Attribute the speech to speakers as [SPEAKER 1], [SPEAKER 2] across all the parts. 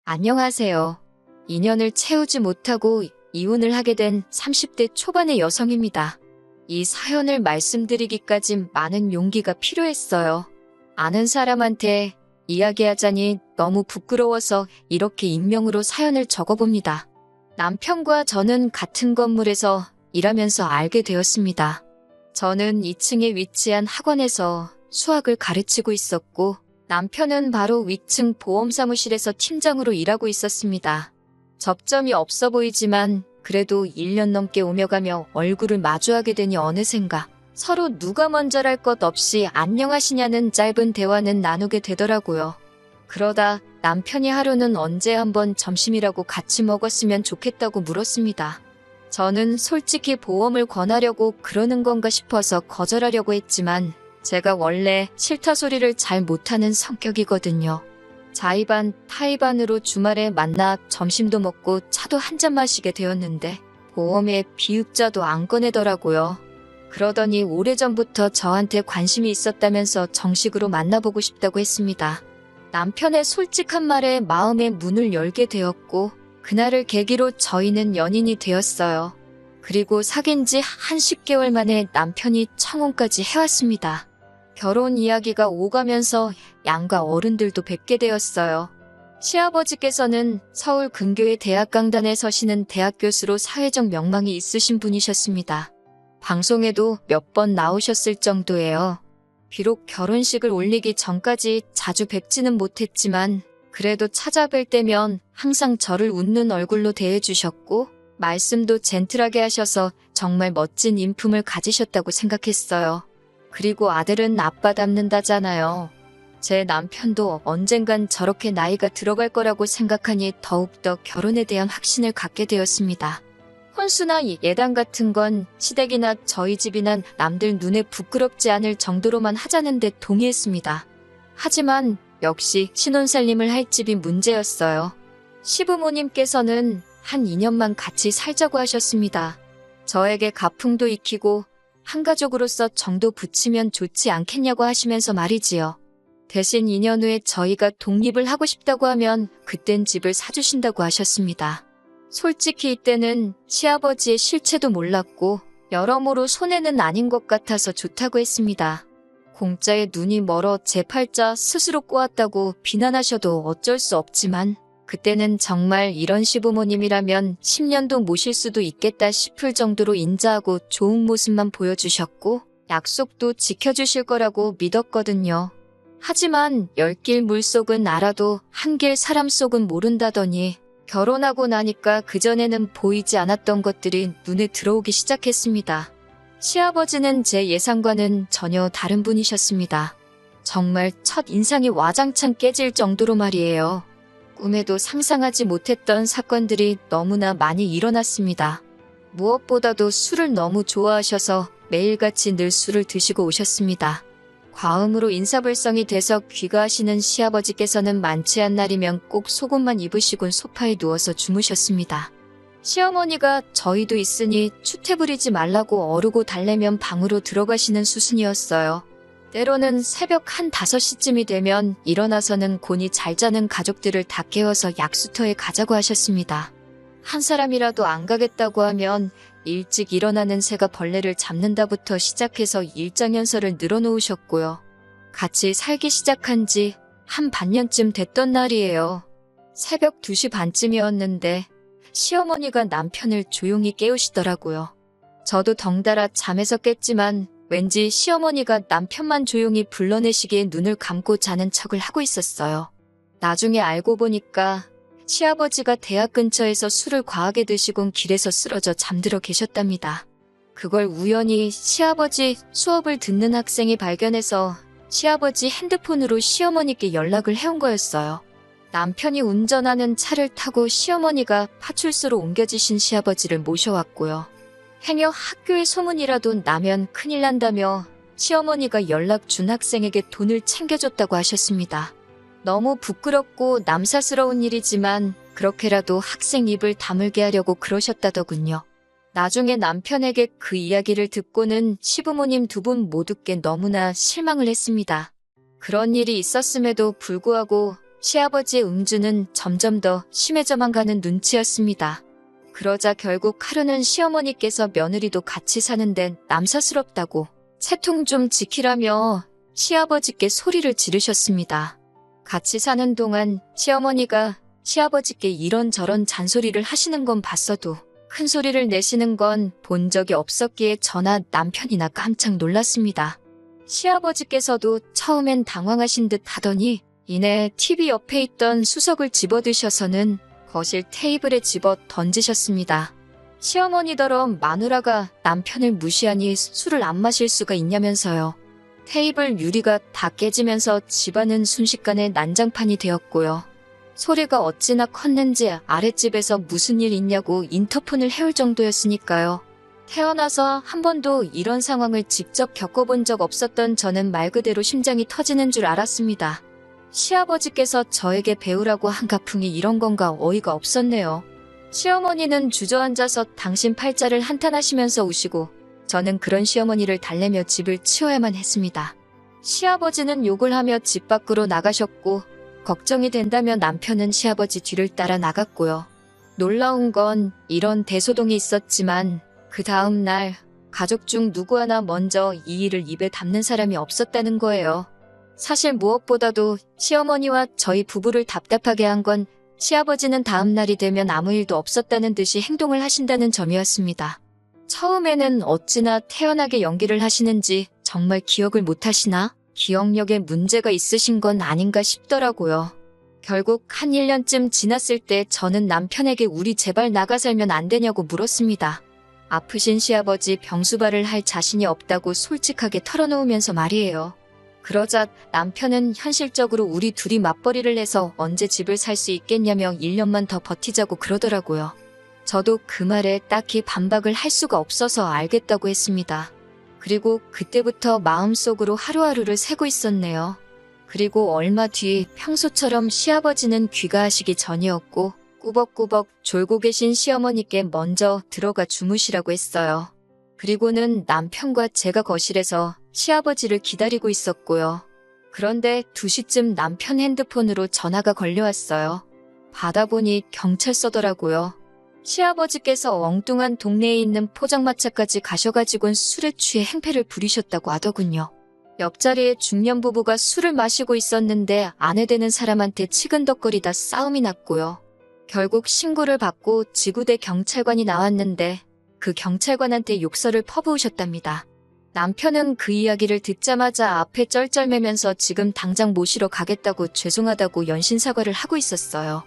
[SPEAKER 1] 안녕하세요. 인연을 채우지 못하고 이혼을 하게 된 30대 초반의 여성입니다. 이 사연을 말씀드리기까진 많은 용기가 필요했어요. 아는 사람한테 이야기하자니 너무 부끄러워서 이렇게 익명으로 사연을 적어봅니다. 남편과 저는 같은 건물에서 일하면서 알게 되었습니다. 저는 2층에 위치한 학원에서 수학을 가르치고 있었고 남편은 바로 위층 보험사무실에서 팀장으로 일하고 있었습니다. 접점이 없어 보이지만 그래도 1년 넘게 오며 가며 얼굴을 마주하게 되니 어느샌가 서로 누가 먼저랄 것 없이 안녕하시냐는 짧은 대화는 나누게 되더라고요. 그러다 남편이 하루는 언제 한번 점심이라고 같이 먹었으면 좋겠다고 물었습니다. 저는 솔직히 보험을 권하려고 그러는 건가 싶어서 거절하려고 했지만 제가 원래 싫다 소리를 잘 못하는 성격이거든요. 자의반 타의반으로 주말에 만나 점심도 먹고 차도 한잔 마시게 되었는데 보험에 비읍자도 안 꺼내더라고요. 그러더니 오래전부터 저한테 관심이 있었다면서 정식으로 만나보고 싶다고 했습니다. 남편의 솔직한 말에 마음의 문을 열게 되었고 그날을 계기로 저희는 연인이 되었어요. 그리고 사귄 지 한 10개월 만에 남편이 청혼까지 해왔습니다. 결혼 이야기가 오가면서 양가 어른들도 뵙게 되었어요. 시아버지께서는 서울 근교의 대학 강단에 서시는 대학 교수로 사회적 명망이 있으신 분이셨습니다. 방송에도 몇 번 나오셨을 정도예요. 비록 결혼식을 올리기 전까지 자주 뵙지는 못했지만 그래도 찾아뵐 때면 항상 저를 웃는 얼굴로 대해주셨고 말씀도 젠틀하게 하셔서 정말 멋진 인품을 가지셨다고 생각했어요. 그리고 아들은 아빠 닮는다잖아요. 제 남편도 언젠간 저렇게 나이가 들어갈 거라고 생각하니 더욱더 결혼에 대한 확신을 갖게 되었습니다. 혼수나 예단 같은 건 시댁이나 저희 집이나 남들 눈에 부끄럽지 않을 정도로만 하자는데 동의했습니다. 하지만 역시 신혼살림을 할 집이 문제였어요. 시부모님께서는 한 2년만 같이 살자고 하셨습니다. 저에게 가풍도 익히고 한 가족으로서 정도 붙이면 좋지 않겠냐고 하시면서 말이지요. 대신 2년 후에 저희가 독립을 하고 싶다고 하면 그땐 집을 사주신다고 하셨습니다. 솔직히 이때는 시아버지의 실체도 몰랐고 여러모로 손해는 아닌 것 같아서 좋다고 했습니다. 공짜에 눈이 멀어 제 팔자 스스로 꼬았다고 비난하셔도 어쩔 수 없지만 그때는 정말 이런 시부모님이라면 10년도 모실 수도 있겠다 싶을 정도로 인자하고 좋은 모습만 보여주셨고 약속도 지켜주실 거라고 믿었거든요. 하지만 10길 물속은 알아도 한 길 사람 속은 모른다더니 결혼하고 나니까 그전에는 보이지 않았던 것들이 눈에 들어오기 시작했습니다. 시아버지는 제 예상과는 전혀 다른 분이셨습니다. 정말 첫 인상이 와장창 깨질 정도로 말이에요. 꿈에도 상상하지 못했던 사건들이 너무나 많이 일어났습니다. 무엇보다도 술을 너무 좋아하셔서 매일같이 늘 술을 드시고 오셨습니다. 과음으로 인사불성이 돼서 귀가하시는 시아버지께서는 많지 않은 날이면 꼭 속옷만 입으시곤 소파에 누워서 주무셨습니다. 시어머니가 저희도 있으니 추태 부리지 말라고 어르고 달래면 방으로 들어가시는 수순이었어요. 때로는 새벽 한 5시쯤이 되면 일어나서는 곤히 잘 자는 가족들을 다 깨워서 약수터에 가자고 하셨습니다. 한 사람이라도 안 가겠다고 하면 일찍 일어나는 새가 벌레를 잡는다부터 시작해서 일장연설을 늘어놓으셨고요. 같이 살기 시작한 지 한 반년쯤 됐던 날이에요. 새벽 2시 반쯤이었는데 시어머니가 남편을 조용히 깨우시더라고요. 저도 덩달아 잠에서 깼지만 왠지 시어머니가 남편만 조용히 불러내시기에 눈을 감고 자는 척을 하고 있었어요. 나중에 알고 보니까 시아버지가 대학 근처에서 술을 과하게 드시곤 길에서 쓰러져 잠들어 계셨답니다. 그걸 우연히 시아버지 수업을 듣는 학생이 발견해서 시아버지 핸드폰으로 시어머니께 연락을 해온 거였어요. 남편이 운전하는 차를 타고 시어머니가 파출소로 옮겨지신 시아버지를 모셔왔고요. 행여 학교에 소문이라도 나면 큰일 난다며 시어머니가 연락 준 학생에게 돈을 챙겨줬다고 하셨습니다. 너무 부끄럽고 남사스러운 일이지만 그렇게라도 학생 입을 다물게 하려고 그러셨다더군요. 나중에 남편에게 그 이야기를 듣고는 시부모님 두 분 모두께 너무나 실망을 했습니다. 그런 일이 있었음에도 불구하고 시아버지의 음주는 점점 더 심해져만 가는 눈치였습니다. 그러자 결국 하루는 시어머니께서 며느리도 같이 사는데 남사스럽다고 채통 좀 지키라며 시아버지께 소리를 지르셨습니다. 같이 사는 동안 시어머니가 시아버지께 이런저런 잔소리를 하시는 건 봤어도 큰 소리를 내시는 건 본 적이 없었기에 저나 남편이나 깜짝 놀랐습니다. 시아버지께서도 처음엔 당황하신 듯 하더니 이내 TV 옆에 있던 수석을 집어드셔서는 거실 테이블에 집어 던지셨습니다. 시어머니더러 마누라가 남편을 무시하니 술을 안 마실 수가 있냐면서요. 테이블 유리가 다 깨지면서 집안은 순식간에 난장판이 되었고요. 소리가 어찌나 컸는지 아랫집에서 무슨 일 있냐고 인터폰을 해올 정도였으니까요. 태어나서 한 번도 이런 상황을 직접 겪어본 적 없었던 저는 말 그대로 심장이 터지는 줄 알았습니다. 시아버지께서 저에게 배우라고 한 가풍이 이런 건가 어이가 없었네요. 시어머니는 주저앉아서 당신 팔자를 한탄하시면서 우시고 저는 그런 시어머니를 달래며 집을 치워야만 했습니다. 시아버지는 욕을 하며 집 밖으로 나가셨고 걱정이 된다며 남편은 시아버지 뒤를 따라 나갔고요. 놀라운 건 이런 대소동이 있었지만 그 다음 날 가족 중 누구 하나 먼저 이 일을 입에 담는 사람이 없었다는 거예요. 사실 무엇보다도 시어머니와 저희 부부를 답답하게 한 건 시아버지는 다음 날이 되면 아무 일도 없었다는 듯이 행동을 하신다는 점이었습니다. 처음에는 어찌나 태연하게 연기를 하시는지 정말 기억을 못 하시나? 기억력에 문제가 있으신 건 아닌가 싶더라고요. 결국 한 1년쯤 지났을 때 저는 남편에게 우리 제발 나가 살면 안 되냐고 물었습니다. 아프신 시아버지 병수발을 할 자신이 없다고 솔직하게 털어놓으면서 말이에요. 그러자 남편은 현실적으로 우리 둘이 맞벌이를 해서 언제 집을 살 수 있겠냐며 1년만 더 버티자고 그러더라고요. 저도 그 말에 딱히 반박을 할 수가 없어서 알겠다고 했습니다. 그리고 그때부터 마음속으로 하루하루를 새고 있었네요. 그리고 얼마 뒤 평소처럼 시아버지는 귀가하시기 전이었고 꾸벅꾸벅 졸고 계신 시어머니께 먼저 들어가 주무시라고 했어요. 그리고는 남편과 제가 거실에서 시아버지를 기다리고 있었고요. 그런데 2시쯤 남편 핸드폰으로 전화가 걸려왔어요. 받아보니 경찰서더라고요. 시아버지께서 엉뚱한 동네에 있는 포장마차까지 가셔가지고는 술에 취해 행패를 부리셨다고 하더군요. 옆자리에 중년 부부가 술을 마시고 있었는데 아내 되는 사람한테 치근덕거리다 싸움이 났고요. 결국 신고를 받고 지구대 경찰관이 나왔는데 그 경찰관한테 욕설을 퍼부으셨답니다. 남편은 그 이야기를 듣자마자 앞에 쩔쩔매면서 지금 당장 모시러 가겠다고 죄송하다고 연신사과를 하고 있었어요.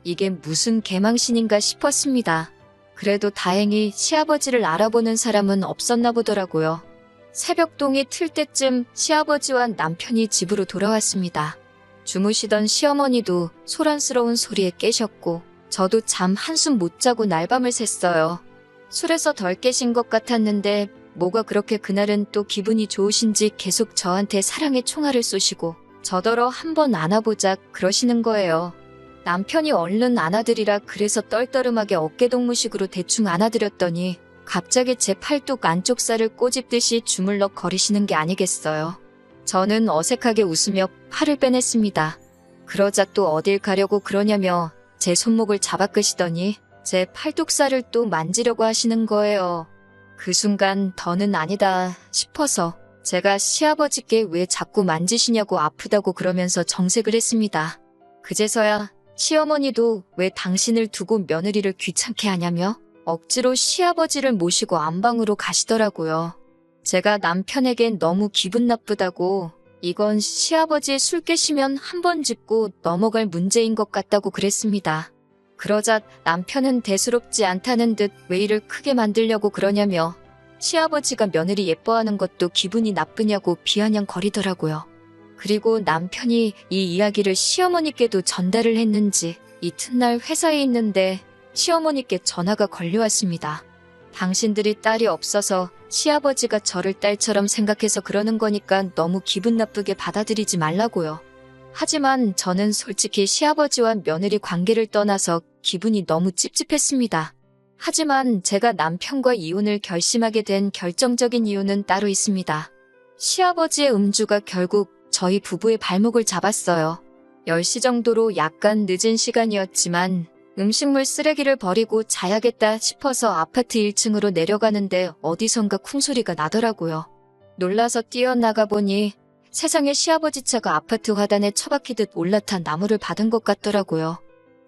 [SPEAKER 1] 이게 무슨 개망신인가 싶었습니다. 그래도 다행히 시아버지를 알아보는 사람은 없었나 보더라고요. 새벽동이 틀 때쯤 시아버지와 남편이 집으로 돌아왔습니다. 주무시던 시어머니도 소란스러운 소리에 깨셨고 저도 잠 한숨 못 자고 날밤을 샜어요. 술에서 덜 깨신 것 같았는데 뭐가 그렇게 그날은 또 기분이 좋으신지 계속 저한테 사랑의 총알을 쏘시고 저더러 한번 안아보자 그러시는 거예요. 남편이 얼른 안아드리라 그래서 떨떠름하게 어깨동무식으로 대충 안아드렸더니 갑자기 제 팔뚝 안쪽 살을 꼬집듯이 주물럭 거리시는 게 아니겠어요. 저는 어색하게 웃으며 팔을 빼냈습니다. 그러자 또 어딜 가려고 그러냐며 제 손목을 잡아 끄시더니 제 팔뚝살을 또 만지려고 하시는 거예요. 그 순간 더는 아니다 싶어서 제가 시아버지께 왜 자꾸 만지시냐고 아프다고 그러면서 정색을 했습니다. 그제서야 시어머니도 왜 당신을 두고 며느리를 귀찮게 하냐며 억지로 시아버지를 모시고 안방으로 가시더라고요. 제가 남편에겐 너무 기분 나쁘다고 이건 시아버지의 술 깨시면 한 번 짚고 넘어갈 문제인 것 같다고 그랬습니다. 그러자 남편은 대수롭지 않다는 듯 왜 일을 크게 만들려고 그러냐며 시아버지가 며느리 예뻐하는 것도 기분이 나쁘냐고 비아냥거리더라고요. 그리고 남편이 이 이야기를 시어머니께도 전달을 했는지 이튿날 회사에 있는데 시어머니께 전화가 걸려왔습니다. 당신들이 딸이 없어서 시아버지가 저를 딸처럼 생각해서 그러는 거니까 너무 기분 나쁘게 받아들이지 말라고요. 하지만 저는 솔직히 시아버지와 며느리 관계를 떠나서 기분이 너무 찝찝했습니다. 하지만 제가 남편과 이혼을 결심하게 된 결정적인 이유는 따로 있습니다. 시아버지의 음주가 결국 저희 부부의 발목을 잡았어요. 10시 정도로 약간 늦은 시간이었지만 음식물 쓰레기를 버리고 자야겠다 싶어서 아파트 1층으로 내려가는데 어디선가 쿵소리가 나더라고요. 놀라서 뛰어나가 보니 세상에 시아버지 차가 아파트 화단에 처박히듯 올라탄 나무를 받은 것 같더라고요.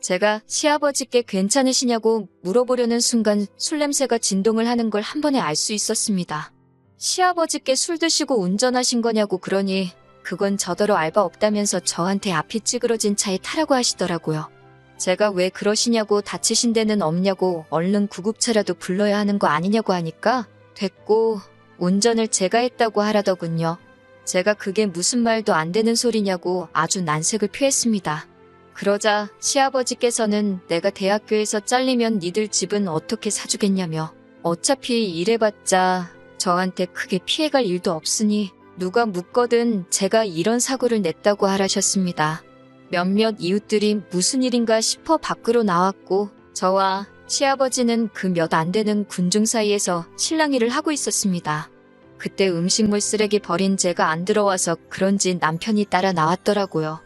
[SPEAKER 1] 제가 시아버지께 괜찮으시냐고 물어보려는 순간 술 냄새가 진동을 하는 걸 한 번에 알 수 있었습니다. 시아버지께 술 드시고 운전하신 거냐고 그러니 그건 저더러 알바 없다면서 저한테 앞이 찌그러진 차에 타라고 하시더라고요. 제가 왜 그러시냐고 다치신 데는 없냐고 얼른 구급차라도 불러야 하는 거 아니냐고 하니까 됐고 운전을 제가 했다고 하라더군요. 제가 그게 무슨 말도 안 되는 소리냐고 아주 난색을 표했습니다. 그러자 시아버지께서는 내가 대학교에서 잘리면 니들 집은 어떻게 사주겠냐며 어차피 일해봤자 저한테 크게 피해갈 일도 없으니 누가 묻거든 제가 이런 사고를 냈다고 하라셨습니다. 몇몇 이웃들이 무슨 일인가 싶어 밖으로 나왔고 저와 시아버지는 그 몇 안 되는 군중 사이에서 실랑이를 하고 있었습니다. 그때 음식물 쓰레기 버린 제가 안 들어와서 그런지 남편이 따라 나왔더라고요.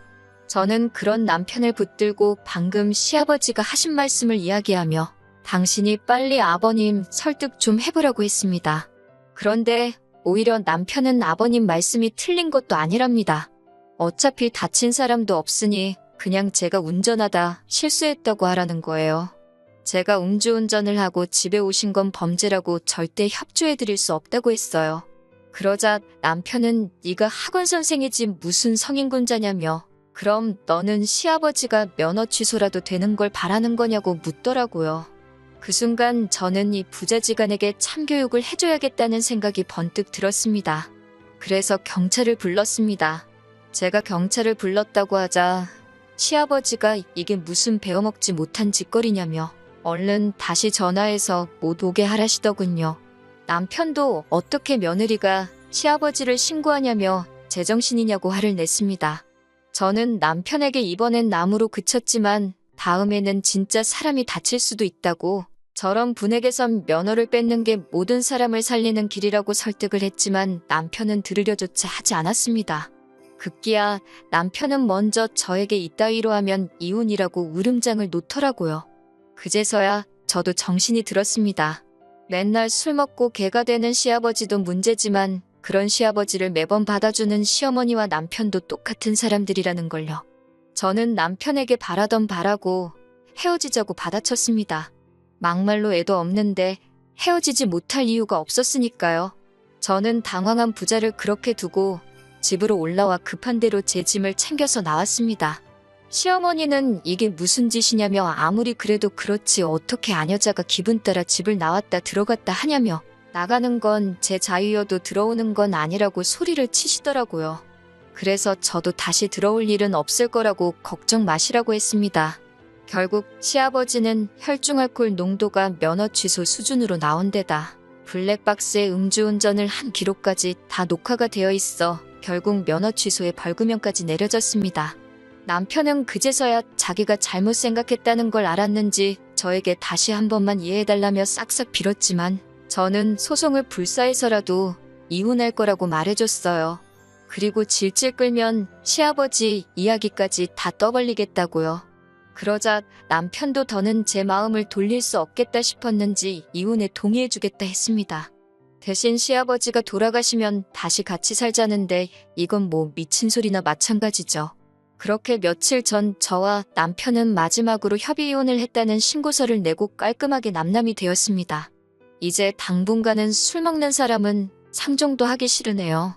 [SPEAKER 1] 저는 그런 남편을 붙들고 방금 시아버지가 하신 말씀을 이야기하며 당신이 빨리 아버님 설득 좀 해보라고 했습니다. 그런데 오히려 남편은 아버님 말씀이 틀린 것도 아니랍니다. 어차피 다친 사람도 없으니 그냥 제가 운전하다 실수했다고 하라는 거예요. 제가 음주운전을 하고 집에 오신 건 범죄라고 절대 협조해드릴 수 없다고 했어요. 그러자 남편은 네가 학원 선생이지 무슨 성인군자냐며 그럼 너는 시아버지가 면허 취소라도 되는 걸 바라는 거냐고 묻더라고요. 그 순간 저는 이 부자지간에게 참교육을 해줘야겠다는 생각이 번뜩 들었습니다. 그래서 경찰을 불렀습니다. 제가 경찰을 불렀다고 하자 시아버지가 이게 무슨 배워먹지 못한 짓거리냐며 얼른 다시 전화해서 못 오게 하라시더군요. 남편도 어떻게 며느리가 시아버지를 신고하냐며 제정신이냐고 화를 냈습니다. 저는 남편에게 이번엔 나무로 그쳤지만 다음에는 진짜 사람이 다칠 수도 있다고 저런 분에게선 면허를 뺏는 게 모든 사람을 살리는 길이라고 설득을 했지만 남편은 들으려조차 하지 않았습니다. 급기야 남편은 먼저 저에게 이따위로 하면 이혼이라고 울음장을 놓더라고요. 그제서야 저도 정신이 들었습니다. 맨날 술 먹고 개가 되는 시아버지도 문제지만 그런 시아버지를 매번 받아주는 시어머니와 남편도 똑같은 사람들이라는 걸요. 저는 남편에게 바라던 바라고 헤어지자고 받아쳤습니다. 막말로 애도 없는데 헤어지지 못할 이유가 없었으니까요. 저는 당황한 부자를 그렇게 두고 집으로 올라와 급한 대로 제 짐을 챙겨서 나왔습니다. 시어머니는 이게 무슨 짓이냐며 아무리 그래도 그렇지 어떻게 아녀자가 기분 따라 집을 나왔다 들어갔다 하냐며 나가는 건 제 자유여도 들어오는 건 아니라고 소리를 치시더라고요. 그래서 저도 다시 들어올 일은 없을 거라고 걱정 마시라고 했습니다. 결국 시아버지는 혈중알코올 농도가 면허 취소 수준으로 나온 데다 블랙박스에 음주운전을 한 기록까지 다 녹화가 되어 있어 결국 면허 취소에 벌금형까지 내려졌습니다. 남편은 그제서야 자기가 잘못 생각했다는 걸 알았는지 저에게 다시 한 번만 이해해달라며 싹싹 빌었지만 저는 소송을 불사해서라도 이혼할 거라고 말해줬어요. 그리고 질질 끌면 시아버지 이야기까지 다 떠벌리겠다고요. 그러자 남편도 더는 제 마음을 돌릴 수 없겠다 싶었는지 이혼에 동의해주겠다 했습니다. 대신 시아버지가 돌아가시면 다시 같이 살자는데 이건 뭐 미친 소리나 마찬가지죠. 그렇게 며칠 전 저와 남편은 마지막으로 협의이혼을 했다는 신고서를 내고 깔끔하게 남남이 되었습니다. 이제 당분간은 술 먹는 사람은 상종도 하기 싫으네요.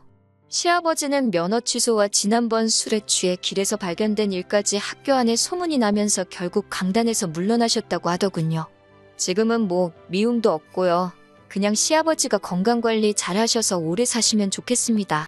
[SPEAKER 1] 시아버지는 면허 취소와 지난번 술에 취해 길에서 발견된 일까지 학교 안에 소문이 나면서 결국 강단에서 물러나셨다고 하더군요. 지금은 뭐 미움도 없고요. 그냥 시아버지가 건강관리 잘 하셔서 오래 사시면 좋겠습니다.